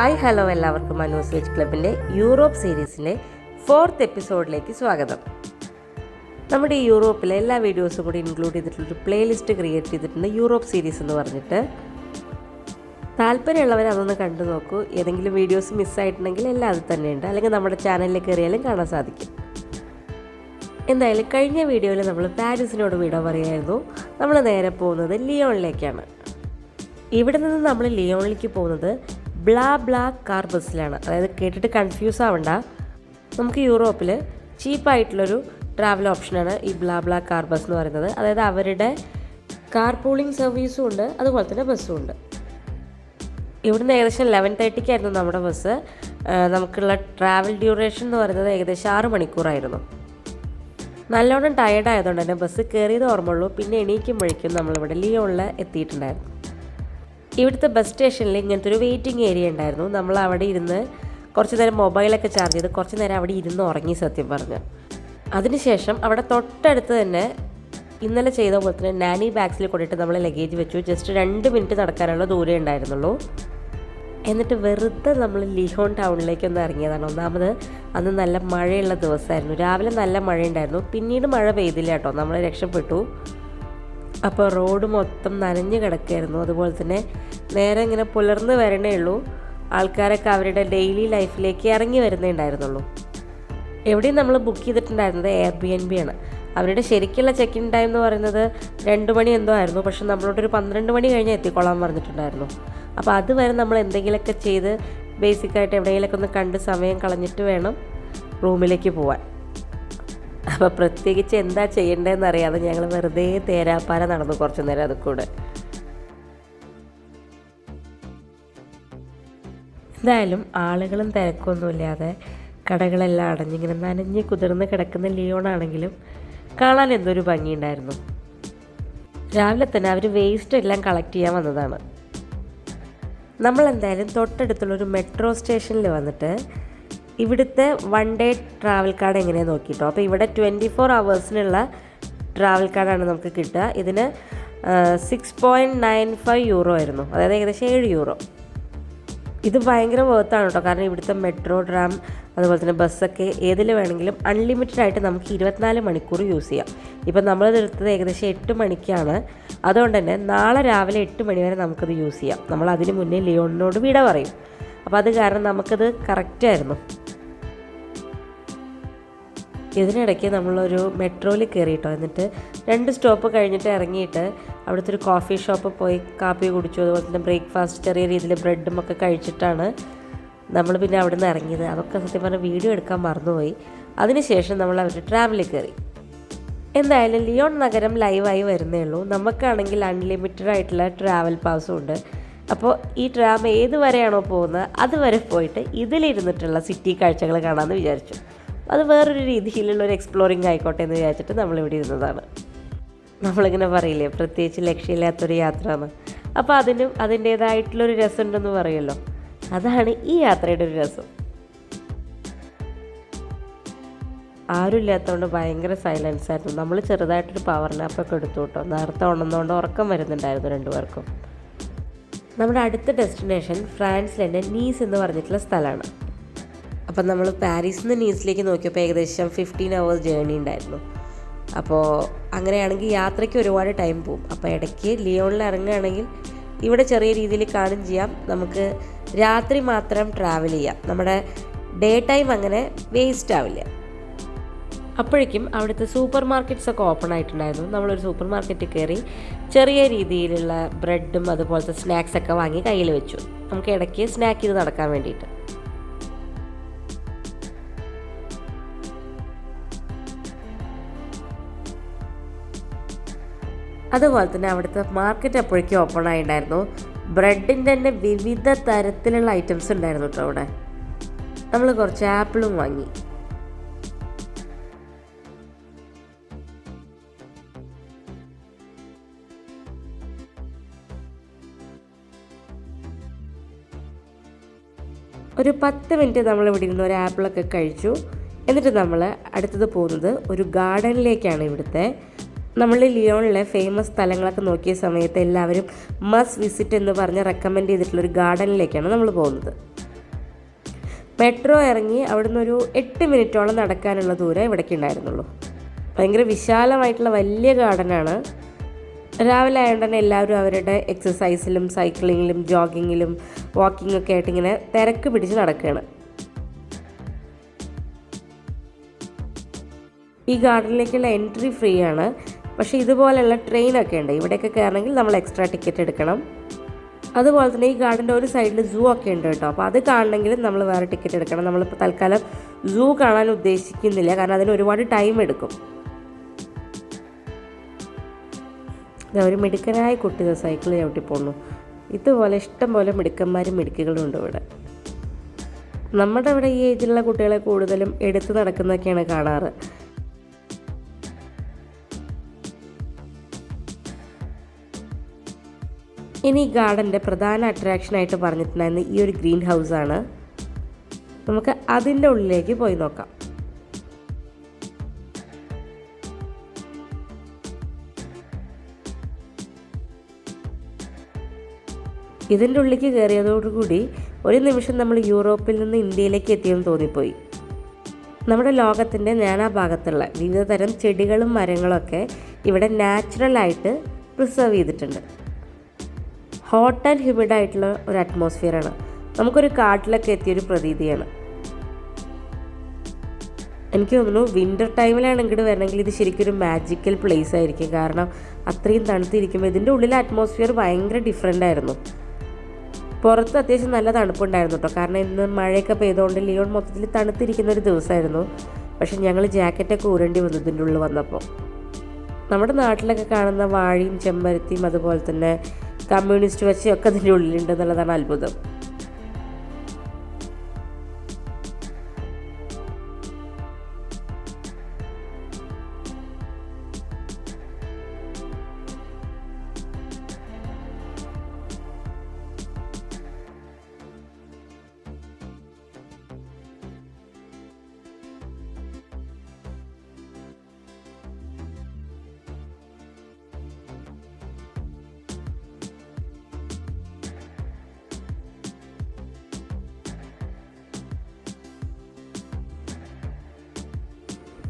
Hi hello എല്ലാവർക്കും മനോസ് veg ക്ലബിൻ്റെ Europe സീരീസിൻ്റെ 4th എപ്പിസോഡിലേക്ക് സ്വാഗതം. നമ്മുടെ ഈ യൂറോപ്പിലെ എല്ലാ വീഡിയോസും കൂടി ഇൻക്ലൂഡ് ചെയ്തിട്ടുള്ളൊരു പ്ലേലിസ്റ്റ് ക്രിയേറ്റ് ചെയ്തിട്ടുണ്ട്, യൂറോപ്പ് സീരീസ് എന്ന് പറഞ്ഞിട്ട്. താല്പര്യമുള്ളവർ അതൊന്ന് കണ്ടു നോക്കൂ. ഏതെങ്കിലും വീഡിയോസ് മിസ്സായിട്ടുണ്ടെങ്കിൽ എല്ലാം അത് തന്നെയുണ്ട്, അല്ലെങ്കിൽ നമ്മുടെ ചാനലിൽ കയറിയാലും കാണാൻ സാധിക്കും. എന്തായാലും കഴിഞ്ഞ വീഡിയോയിൽ നമ്മൾ പാരീസിനോട് വിട പറയായിരുന്നു. നമ്മൾ നേരെ പോകുന്നത് ലിയോണിലേക്കാണ്. ഇവിടെ നിന്ന് നമ്മൾ ലിയോണിലേക്ക് പോകുന്നത് ബ്ലാ ബ്ലാ കാർ ബസ്സിലാണ്. അതായത് കേട്ടിട്ട് കൺഫ്യൂസ് ആവണ്ട, നമുക്ക് യൂറോപ്പിൽ ചീപ്പായിട്ടുള്ളൊരു ട്രാവൽ ഓപ്ഷനാണ് ഈ ബ്ലാ ബ്ലാ കാർ ബസ് എന്ന് പറയുന്നത്. അതായത് അവരുടെ കാർ പൂളിംഗ് സർവീസും ഉണ്ട്, അതുപോലെ തന്നെ ബസ്സും ഉണ്ട്. ഇവിടുന്ന് ഏകദേശം 11:30 നമ്മുടെ ബസ്. നമുക്കുള്ള ട്രാവൽ ഡ്യൂറേഷൻ എന്ന് പറയുന്നത് ഏകദേശം 6 മണിക്കൂറായിരുന്നു. നല്ലോണം ടയേർഡായതുകൊണ്ട് തന്നെ ബസ് കയറിയത് ഓർമ്മയുള്ളൂ. പിന്നെ എണീക്കുമ്പോഴേക്കും നമ്മളിവിടെ ലിയോണിൽ എത്തിയിട്ടുണ്ടായിരുന്നു. ഇവിടുത്തെ ബസ് സ്റ്റേഷനിൽ ഇങ്ങനത്തെ ഒരു വെയിറ്റിംഗ് ഏരിയ ഉണ്ടായിരുന്നു. നമ്മൾ അവിടെ ഇരുന്ന് കുറച്ച് നേരം മൊബൈലൊക്കെ ചാർജ് ചെയ്ത് കുറച്ച് നേരം അവിടെ ഇരുന്ന് ഉറങ്ങി, സത്യം പറഞ്ഞു. അതിനുശേഷം അവിടെ തൊട്ടടുത്ത് തന്നെ ഇന്നലെ ചെയ്ത പോലെ തന്നെ നാനി ബാഗ്സിൽ കൊണ്ടിട്ട് നമ്മൾ ലഗേജ് വെച്ചു. ജസ്റ്റ് 2 മിനിറ്റ് നടക്കാനുള്ള ദൂരമേ ഉണ്ടായിരുന്നുള്ളൂ. എന്നിട്ട് വെറുതെ നമ്മൾ ലിയോൺ ടൗണിലേക്കൊന്ന് ഇറങ്ങിയതാണ്. ഒന്നാമത് അന്ന് നല്ല മഴയുള്ള ദിവസമായിരുന്നു. രാവിലെ നല്ല മഴയുണ്ടായിരുന്നു, പിന്നീട് മഴ പെയ്തില്ല കേട്ടോ, നമ്മൾ രക്ഷപ്പെട്ടു. അപ്പോൾ റോഡ് മൊത്തം നനഞ്ഞ് കിടക്കുകയായിരുന്നു. അതുപോലെ തന്നെ നേരെ ഇങ്ങനെ പുലർന്ന് വരണേ ഉള്ളൂ. ആൾക്കാരൊക്കെ അവരുടെ ഡെയിലി ലൈഫിലേക്ക് ഇറങ്ങി വരുന്നേ ഉണ്ടായിരുന്നുള്ളൂ. എവിടെയും നമ്മൾ ബുക്ക് ചെയ്തിട്ടുണ്ടായിരുന്നത് Airbnb ആണ്. അവരുടെ ശരിക്കുള്ള ചെക്ക് ഇൻ ടൈം എന്ന് പറയുന്നത് 2 മണി എന്തോ ആയിരുന്നു. പക്ഷെ നമ്മളോടൊരു 12 മണി കഴിഞ്ഞ് എത്തിക്കൊള്ളാൻ പറഞ്ഞിട്ടുണ്ടായിരുന്നു. അപ്പോൾ അതുവരെ നമ്മൾ എന്തെങ്കിലുമൊക്കെ ചെയ്ത് ബേസിക്കായിട്ട് എവിടെയെങ്കിലൊക്കെ ഒന്ന് കണ്ട് സമയം കളഞ്ഞിട്ട് വേണം റൂമിലേക്ക് പോവാൻ. അപ്പോൾ പ്രത്യേകിച്ച് എന്താ ചെയ്യേണ്ടതെന്ന് അറിയാതെ ഞങ്ങൾ വെറുതെ തേരാപ്പാര നടന്നു കുറച്ച് നേരം. അത് കൂടെ എന്തായാലും ആളുകളും തിരക്കൊന്നുമില്ലാതെ കടകളെല്ലാം അടഞ്ഞിങ്ങനെ നനഞ്ഞ് കുതിർന്ന് കിടക്കുന്ന ലിയോണാണെങ്കിലും കാണാൻ എന്തൊരു ഭംഗിയുണ്ടായിരുന്നു. രാവിലെ തന്നെ അവർ വേസ്റ്റ് എല്ലാം കളക്ട് ചെയ്യാൻ വന്നതാണ്. നമ്മളെന്തായാലും തൊട്ടടുത്തുള്ളൊരു മെട്രോ സ്റ്റേഷനിൽ വന്നിട്ട് ഇവിടുത്തെ 1 ഡേ ട്രാവൽ കാർഡ് എങ്ങനെയാണ് നോക്കിയിട്ടോ. അപ്പോൾ ഇവിടെ 24 hours ട്രാവൽ കാർഡാണ് നമുക്ക് കിട്ടുക. ഇതിന് 6.95 euro ആയിരുന്നു, അതായത് ഏകദേശം 7 euro. ഇത് ഭയങ്കര വേർത്താണ് കേട്ടോ, കാരണം ഇവിടുത്തെ മെട്രോ, ട്രാം, അതുപോലെ തന്നെ ബസ്സൊക്കെ ഏതിൽ വേണമെങ്കിലും അൺലിമിറ്റഡ് ആയിട്ട് നമുക്ക് 24 മണിക്കൂർ യൂസ് ചെയ്യാം. ഇപ്പം നമ്മളിത് എടുത്തത് ഏകദേശം 8 മണിക്കാണ്. അതുകൊണ്ട് തന്നെ നാളെ രാവിലെ 8 മണി വരെ നമുക്കത് യൂസ് ചെയ്യാം. നമ്മൾ അതിന് മുന്നേ ലിയോണിനോട് വിട പറയും. അപ്പോൾ അത് കാരണം നമുക്കത് കറക്റ്റായിരുന്നു. ഇതിനിടയ്ക്ക് നമ്മളൊരു മെട്രോയിൽ കയറിയിട്ടോ. എന്നിട്ട് 2 സ്റ്റോപ്പ് കഴിഞ്ഞിട്ട് ഇറങ്ങിയിട്ട് അവിടുത്തെ ഒരു കോഫി ഷോപ്പ് പോയി കാപ്പി കുടിച്ചു. അതുപോലെ തന്നെ ബ്രേക്ക്ഫാസ്റ്റ് ചെറിയ രീതിയിൽ ബ്രെഡും ഒക്കെ കഴിച്ചിട്ടാണ് നമ്മൾ പിന്നെ അവിടെ നിന്ന് ഇറങ്ങിയത്. അതൊക്കെ സത്യം പറഞ്ഞാൽ വീഡിയോ എടുക്കാൻ മറന്നുപോയി. അതിനുശേഷം നമ്മൾ അവരുടെ ട്രാവലിൽ കയറി. എന്തായാലും ലിയോൺ നഗരം ലൈവായി വരുന്നേ ഉള്ളൂ. നമുക്കാണെങ്കിൽ അൺലിമിറ്റഡ് ആയിട്ടുള്ള ട്രാവൽ പാസും ഉണ്ട്. അപ്പോൾ ഈ ട്രാം ഏത് വരെയാണോ പോകുന്നത് അതുവരെ പോയിട്ട് ഇതിലിരുന്നിട്ടുള്ള സിറ്റി കാഴ്ചകൾ കാണാമെന്ന് വിചാരിച്ചു. അത് വേറൊരു രീതിയിലുള്ള ഒരു എക്സ്പ്ലോറിങ് ആയിക്കോട്ടെ എന്ന് വിചാരിച്ചിട്ട് നമ്മളിവിടെ ഇരുന്നതാണ്. നമ്മളിങ്ങനെ പറയില്ലേ, പ്രത്യേകിച്ച് ലക്ഷ്യമില്ലാത്തൊരു യാത്ര എന്ന്. അപ്പോൾ അതിനും അതിൻ്റേതായിട്ടുള്ളൊരു രസമുണ്ടെന്ന് പറയുമല്ലോ, അതാണ് ഈ യാത്രയുടെ ഒരു രസം. ആരും ഇല്ലാത്തതുകൊണ്ട് ഭയങ്കര സൈലൻസ് ആയിരുന്നു. നമ്മൾ ചെറുതായിട്ടൊരു പവർ നാപ്പൊക്കെ എടുത്തു കേട്ടോ. നേരത്തെ ഉണർന്നുകൊണ്ട് ഉറക്കം വരുന്നുണ്ടായിരുന്നു 2 പേർക്കും. നമ്മുടെ അടുത്ത ഡെസ്റ്റിനേഷൻ ഫ്രാൻസിലെ തന്നെ നീസ് എന്ന് പറഞ്ഞിട്ടുള്ള സ്ഥലമാണ്. അപ്പം നമ്മൾ പാരീസിൽ നിന്ന് നീസിലേക്ക് നോക്കിയപ്പോൾ ഏകദേശം 15 hours ജേർണി ഉണ്ടായിരുന്നു. അപ്പോൾ അങ്ങനെയാണെങ്കിൽ യാത്രയ്ക്ക് ഒരുപാട് ടൈം പോകും. അപ്പോൾ ഇടയ്ക്ക് ലിയോണിൽ ഇറങ്ങുകയാണെങ്കിൽ ഇവിടെ ചെറിയ രീതിയിൽ കാണുകയും ചെയ്യാം. നമുക്ക് രാത്രി മാത്രം ട്രാവൽ ചെയ്യാം. നമ്മുടെ ഡേ ടൈം അങ്ങനെ വേസ്റ്റ് ആവില്ല. അപ്പോഴേക്കും അവിടുത്തെ സൂപ്പർ മാർക്കറ്റ്സൊക്കെ ഓപ്പൺ ആയിട്ടുണ്ടായിരുന്നു. നമ്മളൊരു സൂപ്പർ മാർക്കറ്റിൽ കയറി ചെറിയ രീതിയിലുള്ള ബ്രെഡും അതുപോലത്തെ സ്നാക്സൊക്കെ വാങ്ങി കയ്യിൽ വെച്ചു. നമുക്ക് ഇടയ്ക്ക് സ്നാക്ക് ചെയ്ത് നടക്കാൻ വേണ്ടിയിട്ട്. അതുപോലെ തന്നെ അവിടുത്തെ മാർക്കറ്റ് അപ്പോഴേക്കും ഓപ്പൺ ആയിട്ടുണ്ടായിരുന്നു. ബ്രെഡിൻ്റെ തന്നെ വിവിധ തരത്തിലുള്ള ഐറ്റംസ് ഉണ്ടായിരുന്നു കേട്ടോ അവിടെ. നമ്മൾ കുറച്ച് ആപ്പിളും വാങ്ങി. ഒരു 10 മിനിറ്റ് നമ്മളിവിടെ ഇരുന്ന് ഒരു ആപ്പിളൊക്കെ കഴിച്ചു. എന്നിട്ട് നമ്മൾ അടുത്തത് പോകുന്നത് ഒരു ഗാർഡനിലേക്കാണ്. ഇവിടുത്തെ നമ്മൾ ലിയോണിലെ ഫേമസ് സ്ഥലങ്ങളൊക്കെ നോക്കിയ സമയത്ത് എല്ലാവരും മസ്റ്റ് വിസിറ്റ് എന്ന് പറഞ്ഞ് റെക്കമെൻഡ് ചെയ്തിട്ടുള്ളൊരു ഗാർഡനിലേക്കാണ് നമ്മൾ പോകുന്നത്. മെട്രോ ഇറങ്ങി അവിടുന്ന് ഒരു 8 മിനിറ്റോളം നടക്കാനുള്ള ദൂരം ഇവിടേക്ക് ഉണ്ടായിരുന്നുള്ളൂ. ഭയങ്കര വിശാലമായിട്ടുള്ള വലിയ ഗാർഡനാണ്. രാവിലെ ആയതുകൊണ്ട് തന്നെ എല്ലാവരും അവരുടെ എക്സസൈസിലും സൈക്ലിങ്ങിലും ജോഗിങ്ങിലും വാക്കിങ്ങൊക്കെ ആയിട്ട് ഇങ്ങനെ തിരക്ക് പിടിച്ച് നടക്കുകയാണ്. ഈ ഗാർഡനിലേക്കുള്ള എൻട്രി ഫ്രീ ആണ്. പക്ഷേ ഇതുപോലെയുള്ള ട്രെയിനൊക്കെ ഉണ്ട്. ഇവിടെയൊക്കെ കയറണമെങ്കിൽ നമ്മൾ എക്സ്ട്രാ ടിക്കറ്റ് എടുക്കണം. അതുപോലെ തന്നെ ഈ ഗാർഡൻ്റെ ഒരു സൈഡിൽ സൂ ഒക്കെ ഉണ്ട് കേട്ടോ. അപ്പോൾ അത് കാണണമെങ്കിൽ നമ്മൾ വേറെ ടിക്കറ്റ് എടുക്കണം. നമ്മളിപ്പോൾ തൽക്കാലം സൂ കാണാൻ ഉദ്ദേശിക്കുന്നില്ല, കാരണം അതിന് ഒരുപാട് ടൈം എടുക്കും. ഒരു മിടുക്കനായ കുട്ടി സൈക്കിൾ ചവിട്ടി പോന്നു. ഇതുപോലെ ഇഷ്ടം പോലെ മിടുക്കന്മാരും മിടുക്കുകളും ഉണ്ട് ഇവിടെ. നമ്മുടെ ഇവിടെ ഈ ഏജിലുള്ള കുട്ടികളെ കൂടുതലും എടുത്ത് നടക്കുന്നതൊക്കെയാണ് കാണാറ്. ഇനി ഈ ഗാർഡൻ്റെ പ്രധാന അട്രാക്ഷനായിട്ട് പറഞ്ഞിട്ടുണ്ടായിരുന്ന ഈ ഒരു ഗ്രീൻ ഹൗസാണ്. നമുക്ക് അതിൻ്റെ ഉള്ളിലേക്ക് പോയി നോക്കാം. ഇതിൻ്റെ ഉള്ളിലേക്ക് കയറിയതോടുകൂടി ഒരു നിമിഷം നമ്മൾ യൂറോപ്പിൽ നിന്ന് ഇന്ത്യയിലേക്ക് എത്തിയെന്ന് തോന്നിപ്പോയി. നമ്മുടെ ലോകത്തിൻ്റെ നാനാഭാഗത്തുള്ള വിവിധ തരം ചെടികളും മരങ്ങളൊക്കെ ഇവിടെ നാച്ചുറലായിട്ട് പ്രിസർവ് ചെയ്തിട്ടുണ്ട്. ഹോട്ട് ആൻഡ് ഹ്യൂമിഡ് ആയിട്ടുള്ള ഒരു അറ്റ്മോസ്ഫിയറാണ്. നമുക്കൊരു കാട്ടിലൊക്കെ എത്തിയൊരു പ്രതീതിയാണ്. എനിക്ക് തോന്നുന്നു വിൻ്റർ ടൈമിലാണ് ഇങ്ങോട്ട് വരണമെങ്കിൽ ഇത് ശരിക്കും ഒരു മാജിക്കൽ പ്ലേസ് ആയിരിക്കും. കാരണം അത്രയും തണുത്തിരിക്കുമ്പോൾ ഇതിൻ്റെ ഉള്ളിലെ അറ്റ്മോസ്ഫിയർ ഭയങ്കര ഡിഫറെൻ്റ് ആയിരുന്നു. പുറത്ത് അത്യാവശ്യം നല്ല തണുപ്പുണ്ടായിരുന്നു കേട്ടോ. കാരണം ഇന്ന് മഴയൊക്കെ പെയ്തുകൊണ്ട് ലിയോൺ മൊത്തത്തിൽ തണുത്തിരിക്കുന്ന ഒരു ദിവസമായിരുന്നു. പക്ഷെ ഞങ്ങൾ ജാക്കറ്റൊക്കെ ഊരേണ്ടി വന്നു ഇതിൻ്റെ ഉള്ളിൽ വന്നപ്പോൾ. നമ്മുടെ നാട്ടിലൊക്കെ കാണുന്ന വാഴയും ചെമ്പരത്തിയും അതുപോലെ തന്നെ കമ്മ്യൂണിസ്റ്റ് വച്ചയൊക്കെ അതിൻ്റെ ഉള്ളിലുണ്ട് എന്നുള്ളതാണ് അത്ഭുതം.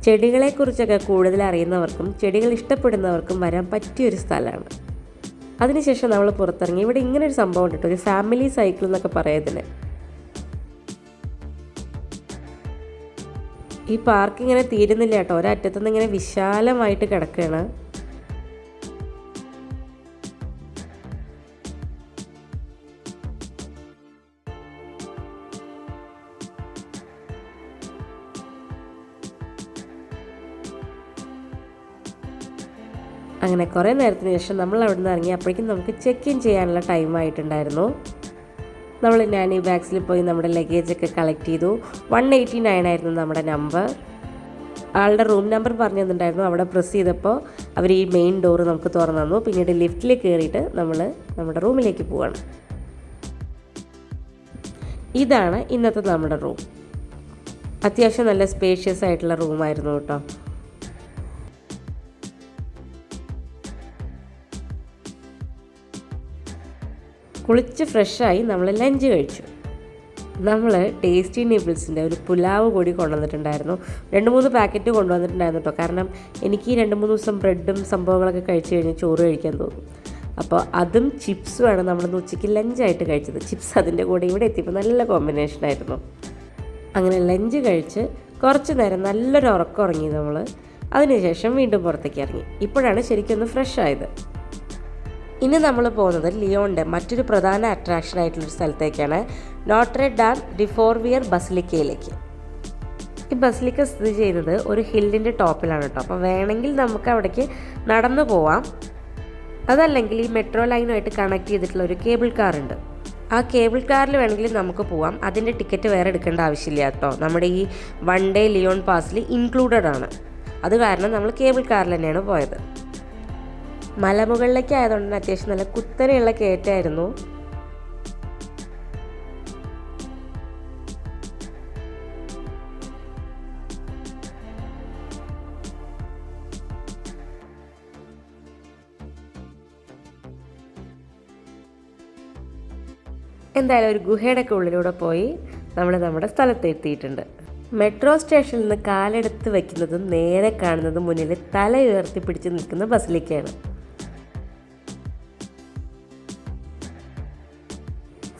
ചെടികളെക്കുറിച്ചൊക്കെ കൂടുതൽ അറിയുന്നവർക്കും ചെടികൾ ഇഷ്ടപ്പെടുന്നവർക്കും വരാൻ പറ്റിയൊരു സ്ഥലമാണ്. അതിനുശേഷം നമ്മൾ പുറത്തിറങ്ങി. ഇവിടെ ഇങ്ങനൊരു സംഭവം ഉണ്ട് കേട്ടോ, ഒരു ഫാമിലി സൈക്കിൾ എന്നൊക്കെ പറയുന്നതിന്. ഈ പാർക്ക് ഇങ്ങനെ തീരുന്നില്ല കേട്ടോ, ഒരറ്റത്തുനിന്ന് ഇങ്ങനെ വിശാലമായിട്ട് കിടക്കുകയാണ്. അങ്ങനെ കുറേ നേരത്തിന് ശേഷം നമ്മൾ അവിടെ നിന്ന് ഇറങ്ങി. അപ്പോഴേക്കും നമുക്ക് ചെക്ക് ഇൻ ചെയ്യാനുള്ള ടൈം ആയിട്ടുണ്ടായിരുന്നു. നമ്മൾ നാനി ബാഗ്സിൽ പോയി നമ്മുടെ ലഗേജൊക്കെ കളക്ട് ചെയ്തു. 189 ആയിരുന്നു നമ്മുടെ നമ്പർ. ആളുടെ റൂം നമ്പർ പറഞ്ഞു തന്നിട്ടുണ്ടായിരുന്നു. അവിടെ പ്രസ് ചെയ്തപ്പോൾ അവർ ഈ മെയിൻ ഡോറ് നമുക്ക് തുറന്നു തന്നു. പിന്നീട് ലിഫ്റ്റിൽ കയറിയിട്ട് നമ്മൾ നമ്മുടെ റൂമിലേക്ക് പോവാണ്. ഇതാണ് ഇന്നത്തെ നമ്മുടെ റൂം. അത്യാവശ്യം നല്ല സ്പേഷ്യസ് ആയിട്ടുള്ള റൂമായിരുന്നു കേട്ടോ. കുളിച്ച് ഫ്രഷായി നമ്മൾ ലഞ്ച് കഴിച്ചു. നമ്മൾ ടേസ്റ്റി നൂഡിൽസിൻ്റെ ഒരു പുലാവ് കൂടി കൊണ്ടുവന്നിട്ടുണ്ടായിരുന്നു. 2-3 പാക്കറ്റ് കൊണ്ടുവന്നിട്ടുണ്ടായിരുന്നു കേട്ടോ. കാരണം എനിക്ക് 2-3 ദിവസം ബ്രെഡും സംഭവങ്ങളൊക്കെ കഴിച്ച് കഴിഞ്ഞ് ചോറ് കഴിക്കാൻ തോന്നും. അപ്പോൾ അതും ചിപ്സുമാണ് നമ്മളിന്ന് ഉച്ചയ്ക്ക് ലഞ്ചായിട്ട് കഴിച്ചത്. ചിപ്സ് അതിൻ്റെ കൂടെ ഇവിടെ എത്തിയപ്പോൾ നല്ല കോമ്പിനേഷനായിരുന്നു. അങ്ങനെ ലഞ്ച് കഴിച്ച് കുറച്ച് നേരം നല്ലൊരു ഉറക്കം ഉറങ്ങി നമ്മൾ. അതിനുശേഷം വീണ്ടും പുറത്തേക്ക് ഇറങ്ങി. ഇപ്പോഴാണ് ശരിക്കും ഒന്ന് ഫ്രഷ് ആയത്. ഇനി നമ്മൾ പോകുന്നത് ലിയോണിൻ്റെ മറ്റൊരു പ്രധാന അട്രാക്ഷനായിട്ടുള്ളൊരു സ്ഥലത്തേക്കാണ്, നോട്രെ ഡാം ഡി ഫോർവിയർ ബസിലിക്കയിലേക്ക്. ഈ ബസിലിക്ക സ്ഥിതി ചെയ്യുന്നത് ഒരു ഹില്ലിൻ്റെ ടോപ്പിലാണ് കേട്ടോ. അപ്പോൾ വേണമെങ്കിൽ നമുക്ക് അവിടേക്ക് നടന്നു പോവാം. അതല്ലെങ്കിൽ ഈ മെട്രോ ലൈനുമായിട്ട് കണക്ട് ചെയ്തിട്ടുള്ള ഒരു കേബിൾ കാർ ഉണ്ട്. ആ കേബിൾ കാറിൽ വേണമെങ്കിൽ നമുക്ക് പോവാം. അതിൻ്റെ ടിക്കറ്റ് വേറെ എടുക്കേണ്ട ആവശ്യമില്ല കേട്ടോ. നമ്മുടെ ഈ 1 ഡേ ലിയോൺ പാസിൽ ഇൻക്ലൂഡഡ് ആണ്. അത് കാരണം നമ്മൾ കേബിൾ കാറിൽ തന്നെയാണ് പോയത്. മലമുകളിലേക്ക് ആയതുകൊണ്ട് തന്നെ അത്യാവശ്യം നല്ല കുത്തനെയുള്ള കയറ്റമായിരുന്നു. എന്തായാലും ഒരു ഗുഹയുടെ ഒക്കെ ഉള്ളിലൂടെ പോയി നമ്മൾ നമ്മുടെ സ്ഥലത്ത് എത്തിയിട്ടുണ്ട്. മെട്രോ സ്റ്റേഷനിൽ നിന്ന് കാലെടുത്ത് വയ്ക്കുന്നതും നേരെ കാണുന്നതും മുന്നിൽ തല ഉയർത്തി പിടിച്ച് നിൽക്കുന്ന ബസിലിക്കയാണ്.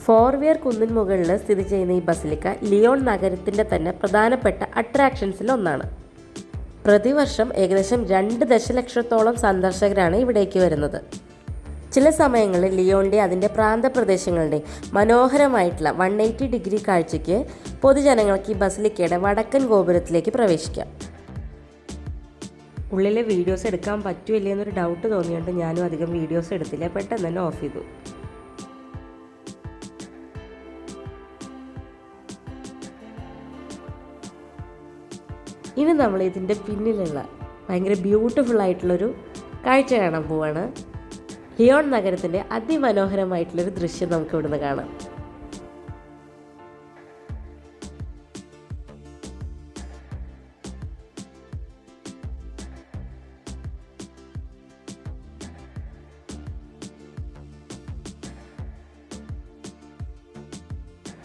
ഫോർവിയർ കുന്നിൻ മുകളിൽ സ്ഥിതി ചെയ്യുന്ന ഈ ബസിലിക്ക ലിയോൺ നഗരത്തിൻ്റെ തന്നെ പ്രധാനപ്പെട്ട അട്രാക്ഷൻസിൽ ഒന്നാണ്. പ്രതിവർഷം ഏകദേശം 2 ദശലക്ഷത്തോളം സന്ദർശകരാണ് ഇവിടേക്ക് വരുന്നത്. ചില സമയങ്ങളിൽ ലിയോണിൻ്റെ അതിൻ്റെ പ്രാന്തപ്രദേശങ്ങളുടെ മനോഹരമായിട്ടുള്ള 180 ഡിഗ്രി കാഴ്ചയ്ക്ക് പൊതുജനങ്ങൾക്ക് ഈ ബസിലിക്കയുടെ വടക്കൻ ഗോപുരത്തിലേക്ക് പ്രവേശിക്കാം. ഉള്ളിലെ വീഡിയോസ് എടുക്കാൻ പറ്റുമില്ലേ എന്നൊരു ഡൗട്ട് തോന്നിയുകൊണ്ട് ഞാനും അധികം വീഡിയോസ് എടുത്തില്ല, പെട്ടെന്ന് തന്നെ ഓഫ് ചെയ്തു. ഇനി നമ്മൾ ഇതിൻ്റെ പിന്നിലുള്ള ഭയങ്കര ബ്യൂട്ടിഫുൾ ആയിട്ടുള്ളൊരു കാഴ്ച കാണാൻ പോവാണ്. ലിയോൺ നഗരത്തിൻ്റെ അതിമനോഹരമായിട്ടുള്ളൊരു ദൃശ്യം നമുക്ക് ഇവിടുന്ന് കാണാം.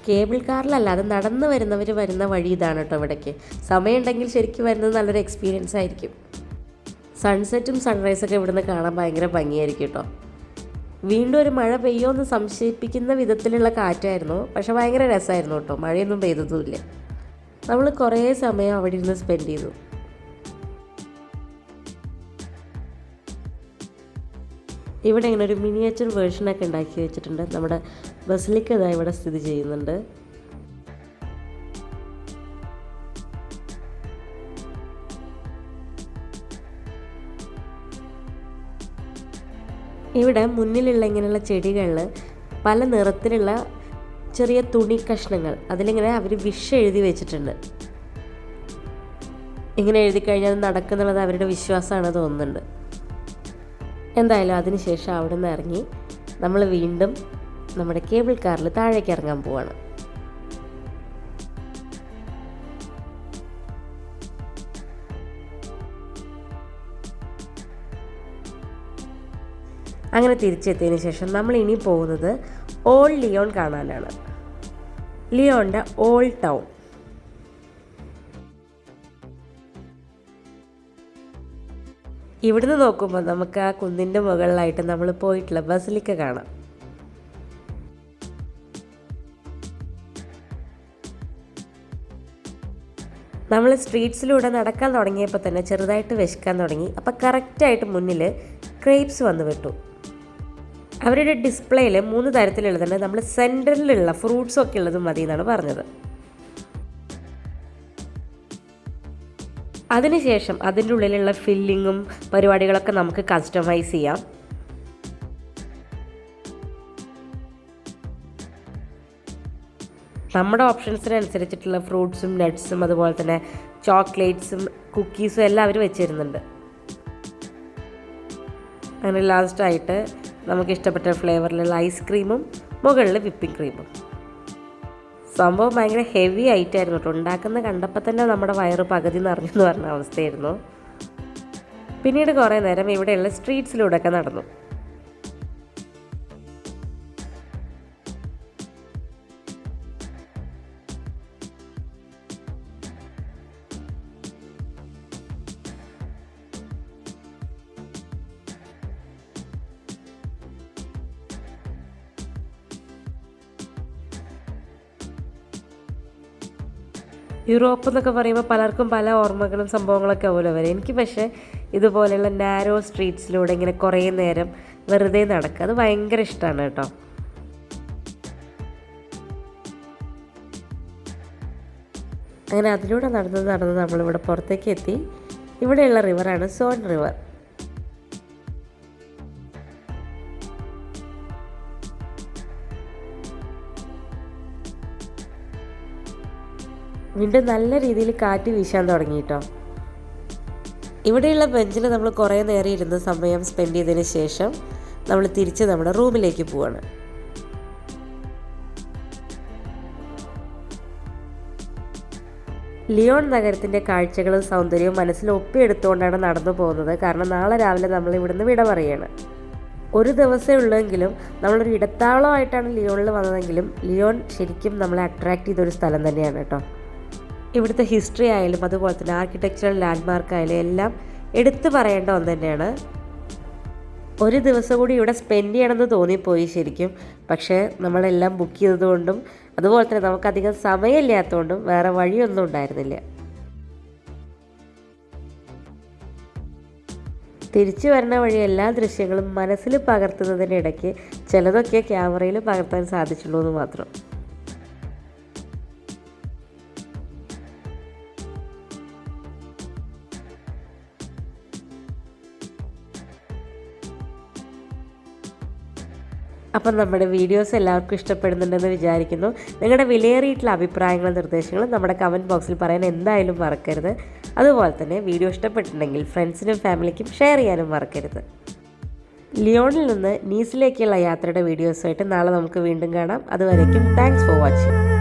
കേബിൾ കാറിലല്ലാതെ നടന്നു വരുന്നവർ വരുന്ന വഴി ഇതാണ് കേട്ടോ. ഇവിടേക്ക് സമയമുണ്ടെങ്കിൽ ശരിക്കും വരുന്നത് നല്ലൊരു എക്സ്പീരിയൻസ് ആയിരിക്കും. സൺസെറ്റും സൺറൈസൊക്കെ ഇവിടുന്ന് കാണാൻ ഭയങ്കര ഭംഗിയായിരിക്കും കേട്ടോ. വീണ്ടും ഒരു മഴ പെയ്യുമെന്ന് സംശയിപ്പിക്കുന്ന വിധത്തിലുള്ള കാറ്റായിരുന്നു, പക്ഷെ ഭയങ്കര രസമായിരുന്നു കേട്ടോ. മഴയൊന്നും പെയ്തതുമില്ല. നമ്മൾ കുറേ സമയം അവിടെ ഇരുന്ന് സ്പെൻഡ് ചെയ്തു. ഇവിടെ ഇങ്ങനെ ഒരു മിനിയേച്ചർ വേർഷനൊക്കെ ഉണ്ടാക്കി വെച്ചിട്ടുണ്ട്. നമ്മുടെ ബസിലിക്ക ഇതാ ഇവിടെ സ്ഥിതി ചെയ്യുന്നുണ്ട്. ഇവിടെ മുന്നിലുള്ള ഇങ്ങനെയുള്ള ചെടികളിൽ പല നിറത്തിലുള്ള ചെറിയ തുണി കഷ്ണങ്ങൾ അതിലിങ്ങനെ അവർ വിഷ് എഴുതി വെച്ചിട്ടുണ്ട്. ഇങ്ങനെ എഴുതി കഴിഞ്ഞാൽ അത് നടക്കുന്നുള്ളത് അവരുടെ വിശ്വാസമാണ് തോന്നുന്നുണ്ട്. എന്തായാലും അതിനുശേഷം അവിടെ നിന്ന് ഇറങ്ങി നമ്മൾ വീണ്ടും നമ്മുടെ കേബിൾ കാറിൽ താഴേക്ക് ഇറങ്ങാൻ പോവാണ്. അങ്ങനെ തിരിച്ചെത്തിയതിന് ശേഷം നമ്മൾ ഇനി പോകുന്നത് ഓൾഡ് ലിയോൺ കാണാനാണ്. ലിയോണിൻ്റെ ഓൾഡ് ടൗൺ. ഇവിടുന്ന് നോക്കുമ്പോൾ നമുക്ക് ആ കുന്നിൻ്റെ മുകളിലായിട്ട് നമ്മൾ പോയിട്ടുള്ള ബസിലിക്ക കാണാം. നമ്മൾ സ്ട്രീറ്റ്സിലൂടെ നടക്കാൻ തുടങ്ങിയപ്പോൾ തന്നെ ചെറുതായിട്ട് വിശക്കാൻ തുടങ്ങി. അപ്പോൾ കറക്റ്റായിട്ട് മുന്നിൽ ക്രേപ്സ് വന്ന് വിട്ടു. അവരുടെ ഡിസ്പ്ലേയിൽ 3 തരത്തിലുള്ളതുണ്ട്. നമ്മൾ സെൻറ്ററിലുള്ള ഫ്രൂട്ട്സൊക്കെ ഉള്ളതും മതി എന്നാണ് പറഞ്ഞത്. അതിനുശേഷം അതിൻ്റെ ഉള്ളിലുള്ള ഫില്ലിങ്ങും പരിപാടികളൊക്കെ നമുക്ക് കസ്റ്റമൈസ് ചെയ്യാം. നമ്മുടെ ഓപ്ഷൻസിനനുസരിച്ചിട്ടുള്ള ഫ്രൂട്ട്സും നട്ട്സും അതുപോലെ തന്നെ ചോക്ലേറ്റ്സും കുക്കീസും എല്ലാം അവർ വെച്ചിരുന്നുണ്ട്. അങ്ങനെ ലാസ്റ്റായിട്ട് നമുക്ക് ഇഷ്ടപ്പെട്ട ഫ്ലേവറിലുള്ള ഐസ്ക്രീമും മുകളിൽ വിപ്പിംഗ് ക്രീമും. സംഭവം ഭയങ്കര ഹെവി ആയിട്ടായിരുന്നു കേട്ടോ. ഉണ്ടാക്കുന്ന കണ്ടപ്പോൾ തന്നെ നമ്മുടെ വയറ് പകുതി നിറഞ്ഞെന്ന് പറഞ്ഞ അവസ്ഥയായിരുന്നു. പിന്നീട് കുറേ നേരം ഇവിടെയുള്ള സ്ട്രീറ്റ്സിലൂടെയൊക്കെ നടന്നു. യൂറോപ്പ് എന്നൊക്കെ പറയുമ്പോൾ പലർക്കും പല ഓർമ്മകളും സംഭവങ്ങളൊക്കെ പോലെ വരും. എനിക്ക് പക്ഷേ ഇതുപോലെയുള്ള നാരോ സ്ട്രീറ്റ്സിലൂടെ ഇങ്ങനെ കുറേ നേരം വെറുതെ നടക്കുക അത് ഭയങ്കര ഇഷ്ടമാണ് കേട്ടോ. അങ്ങനെ അതിലൂടെ നടന്ന് നമ്മളിവിടെ പുറത്തേക്ക് എത്തി. ഇവിടെയുള്ള റിവറാണ് സോൺ റിവർ. വീണ്ടും നല്ല രീതിയിൽ കാറ്റ് വീശാൻ തുടങ്ങി കേട്ടോ. ഇവിടെയുള്ള ബെഞ്ചിൽ നമ്മൾ കുറേ നേരം ഇരുന്ന് സമയം സ്പെൻഡ് ചെയ്തതിന് ശേഷം നമ്മൾ തിരിച്ച് നമ്മുടെ റൂമിലേക്ക് പോവാണ്. ലിയോൺ നഗരത്തിൻ്റെ കാഴ്ചകളും സൗന്ദര്യവും മനസ്സിൽ ഒപ്പിയെടുത്തുകൊണ്ടാണ് നടന്നു പോകുന്നത്. കാരണം നാളെ രാവിലെ നമ്മൾ ഇവിടുന്ന് വിട പറയുകയാണ്. ഒരു ദിവസമേ ഉള്ളെങ്കിലും നമ്മളൊരു ഇടത്താവളമായിട്ടാണ് ലിയോണിൽ വന്നതെങ്കിലും ലിയോൺ ശരിക്കും നമ്മളെ അട്രാക്റ്റ് ചെയ്തൊരു സ്ഥലം തന്നെയാണ് കേട്ടോ. ഇവിടുത്തെ ഹിസ്റ്ററി ആയാലും അതുപോലെ തന്നെ ആർക്കിടെക്ചറൽ ലാൻഡ്മാർക്ക് ആയാലും എല്ലാം എടുത്തു പറയേണ്ട ഒന്ന് തന്നെയാണ്. ഒരു ദിവസം കൂടി ഇവിടെ സ്പെൻഡ് ചെയ്യണമെന്ന് തോന്നിപ്പോയി ശരിക്കും. പക്ഷേ നമ്മളെല്ലാം ബുക്ക് ചെയ്തതുകൊണ്ടും അതുപോലെ തന്നെ നമുക്കധികം സമയമില്ലാത്തതുകൊണ്ടും വേറെ വഴിയൊന്നും ഉണ്ടായിരുന്നില്ല. തിരിച്ചു വരുന്ന വഴി എല്ലാ ദൃശ്യങ്ങളും മനസ്സിൽ പകർത്തുന്നതിനിടയ്ക്ക് ചിലതൊക്കെ ക്യാമറയിൽ പകർത്താൻ സാധിച്ചുള്ളൂ എന്ന് മാത്രം. അപ്പം നമ്മുടെ വീഡിയോസ് എല്ലാവർക്കും ഇഷ്ടപ്പെടുന്നുണ്ടെന്ന് വിചാരിക്കുന്നു. നിങ്ങളുടെ വിലയേറിയിട്ടുള്ള അഭിപ്രായങ്ങളും നിർദ്ദേശങ്ങളും നമ്മുടെ കമൻറ്റ് ബോക്സിൽ പറയാൻ എന്തായാലും മറക്കരുത്. അതുപോലെ തന്നെ വീഡിയോ ഇഷ്ടപ്പെട്ടിട്ടുണ്ടെങ്കിൽ ഫ്രണ്ട്സിനും ഫാമിലിക്കും ഷെയർ ചെയ്യാനും മറക്കരുത്. ലിയോണിൽ നിന്ന് നീസിലേക്കുള്ള യാത്രയുടെ വീഡിയോസുമായിട്ട് നാളെ നമുക്ക് വീണ്ടും കാണാം. അതുവരേക്കും താങ്ക്സ് ഫോർ വാച്ചിങ്.